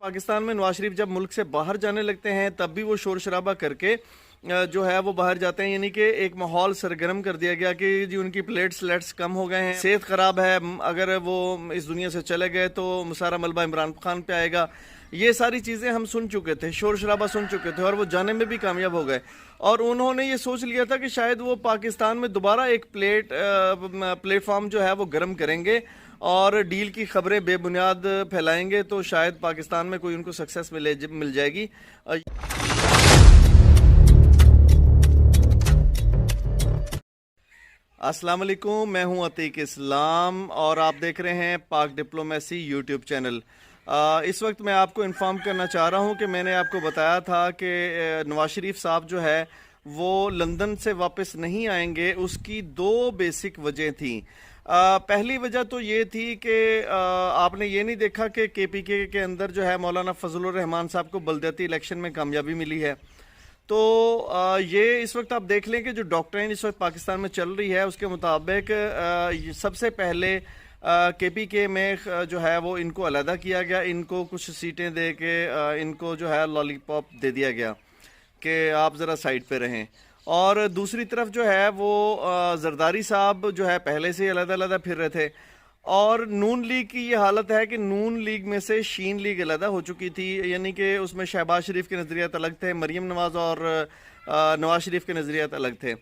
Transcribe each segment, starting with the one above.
पाकिस्तान में नवाज शरीफ जब मुल्क से बाहर जाने लगते हैं तब भी वो शोर शराबा करके जो है वो बाहर जाते हैं, यानी कि एक माहौल सरगर्म कर दिया गया कि जी उनकी प्लेट्स कम हो गए हैं, सेहत ख़राब है, अगर वो इस दुनिया से चले गए तो सारा मलबा इमरान खान पे आएगा। ये सारी चीज़ें हम सुन चुके थे, शोर शराबा सुन चुके थे और वो जाने में भी कामयाब हो गए। और उन्होंने ये सोच लिया था कि शायद वो पाकिस्तान में दोबारा एक प्लेटफॉर्म जो है वो गर्म करेंगे और डील की खबरें बेबुनियाद फैलाएंगे तो शायद पाकिस्तान में कोई उनको सक्सेस मिल जाएगी। अस्सलाम वालेकुम, मैं हूं अतीक इस्लाम और आप देख रहे हैं पाक डिप्लोमेसी यूट्यूब चैनल। इस वक्त मैं आपको इन्फॉर्म करना चाह रहा हूं कि मैंने आपको बताया था कि नवाज शरीफ साहब जो है वो लंदन से वापस नहीं आएंगे। उसकी दो बेसिक वजह थी। पहली वजह तो ये थी कि आपने ये नहीं देखा कि KPK के अंदर जो है मौलाना फजलुर रहमान साहब को बलदियाती इलेक्शन में कामयाबी मिली है। तो ये इस वक्त आप देख लें कि जो डॉक्ट्राइन इस वक्त पाकिस्तान में चल रही है उसके मुताबिक सबसे पहले KPK में जो है वो इनको अलहदा किया गया, इनको कुछ सीटें दे के इनको जो है लॉलीपॉप दे दिया गया कि आप ज़रा साइड पे रहें। और दूसरी तरफ जो है वो जरदारी साहब जो है पहले से ही अलग फिर रहे थे। और नून लीग की ये हालत है कि नून लीग में से शीन लीग अलग हो चुकी थी, यानी कि उसमें शहबाज शरीफ के नज़रियात अलग थे, मरीम नवाज़ और नवाज शरीफ के नज़रियात अलग थे।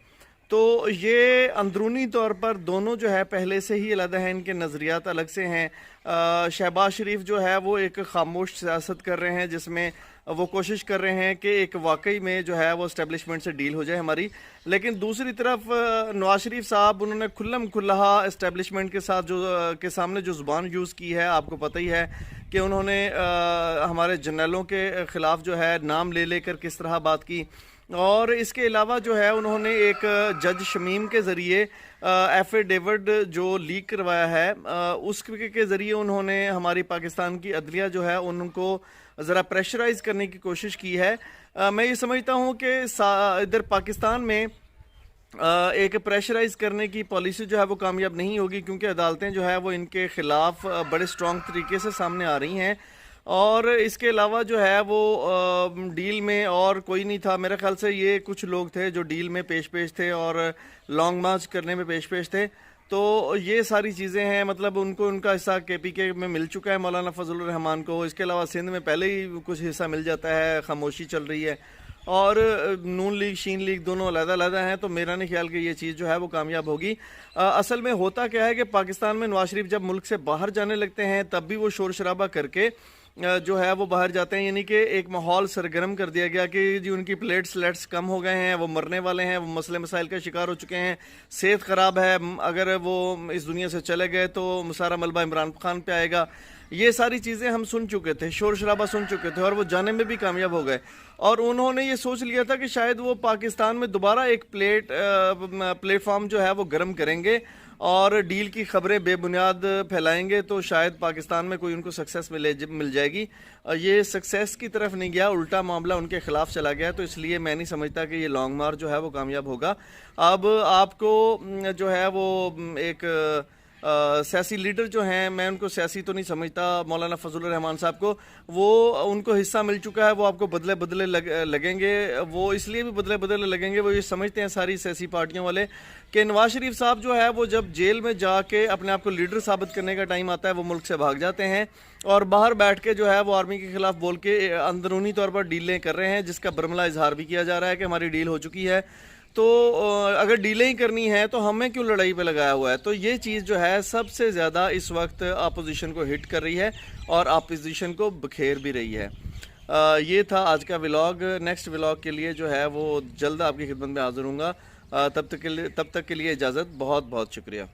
तो ये अंदरूनी तौर पर दोनों जो है पहले से ही अलग हैं, इनके नज़रियात अलग से हैं। शहबाज शरीफ जो है वो एक खामोश सियासत कर रहे हैं जिसमें वो कोशिश कर रहे हैं कि एक वाकई में जो है वो इस्टेब्लिशमेंट से डील हो जाए हमारी। लेकिन दूसरी तरफ नवाज शरीफ साहब उन्होंने खुल्लम खुल्ला इस्टेब्लिशमेंट के साथ के सामने जो ज़ुबान यूज़ की है, आपको पता ही है कि उन्होंने हमारे जनरलों के ख़िलाफ़ जो है नाम ले लेकर किस तरह बात की। और इसके अलावा जो है उन्होंने एक जज शमीम के ज़रिए एफिडेविट जो लीक करवाया है उसके ज़रिए उन्होंने हमारी पाकिस्तान की अदलिया जो है उनको ज़रा प्रेशराइज करने की कोशिश की है। मैं ये समझता हूँ कि इधर पाकिस्तान में एक प्रेशराइज करने की पॉलिसी जो है वो कामयाब नहीं होगी, क्योंकि अदालतें जो है वो इनके ख़िलाफ़ बड़े स्ट्रॉन्ग तरीके से सामने आ रही हैं। और इसके अलावा जो है वो डील में और कोई नहीं था, मेरे ख्याल से ये कुछ लोग थे जो डील में पेश थे और लॉन्ग मार्च करने में पेश थे। तो ये सारी चीज़ें हैं, मतलब उनको उनका हिस्सा KPK में मिल चुका है मौलाना फजलुर रहमान को। इसके अलावा सिंध में पहले ही कुछ हिस्सा मिल जाता है, खामोशी चल रही है। और नून लीग शीन लीग दोनों अलग हैं, तो मेरा नहीं ख्याल कि ये चीज़ जो है वो कामयाब होगी। असल में होता क्या है कि पाकिस्तान में नवाज शरीफ जब मुल्क से बाहर जाने लगते हैं तब भी वो शोर शराबा करके जो है वो बाहर जाते हैं, यानी कि एक माहौल सरगर्म कर दिया गया कि जी उनकी प्लेट्स कम हो गए हैं, वो मरने वाले हैं, वो मसले मसाइल का शिकार हो चुके हैं, सेहत ख़राब है, अगर वो इस दुनिया से चले गए तो सारा मलबा इमरान खान पे आएगा। ये सारी चीज़ें हम सुन चुके थे, शोर शराबा सुन चुके थे और वो जाने में भी कामयाब हो गए। और उन्होंने ये सोच लिया था कि शायद वो पाकिस्तान में दोबारा एक प्लेटफॉर्म जो है वो गर्म करेंगे और डील की खबरें बेबुनियाद फैलाएंगे तो शायद पाकिस्तान में कोई उनको सक्सेस मिल जाएगी। ये सक्सेस की तरफ नहीं गया, उल्टा मामला उनके खिलाफ चला गया। तो इसलिए मैं नहीं समझता कि ये लॉन्ग मार्च जो है वो कामयाब होगा। अब आपको जो है वो एक सियासी लीडर जो हैं, मैं उनको सियासी तो नहीं समझता, मौलाना फजलुर रहमान साहब को, वो उनको हिस्सा मिल चुका है, वो आपको बदले लगेंगे। वो इसलिए भी बदले लगेंगे, वो ये समझते हैं सारी सियासी पार्टियों वाले कि नवाज शरीफ साहब जो है वो जब जेल में जाके अपने आप को लीडर साबित करने का टाइम आता है वो मुल्क से भाग जाते हैं और बाहर बैठ के जो है वो आर्मी के खिलाफ बोल के अंदरूनी तौर पर डीलें कर रहे हैं, जिसका बरमला इजहार भी किया जा रहा है कि हमारी डील हो चुकी है। तो अगर डीलें ही करनी है तो हमें क्यों लड़ाई पे लगाया हुआ है। तो ये चीज़ जो है सबसे ज़्यादा इस वक्त अपोजिशन को हिट कर रही है और अपोजिशन को बखेर भी रही है। ये था आज का व्लॉग। नेक्स्ट व्लॉग के लिए जो है वो जल्द आपकी खिदमत में हाजिर हूँगा। तब तक के लिए इजाज़त। बहुत बहुत शुक्रिया।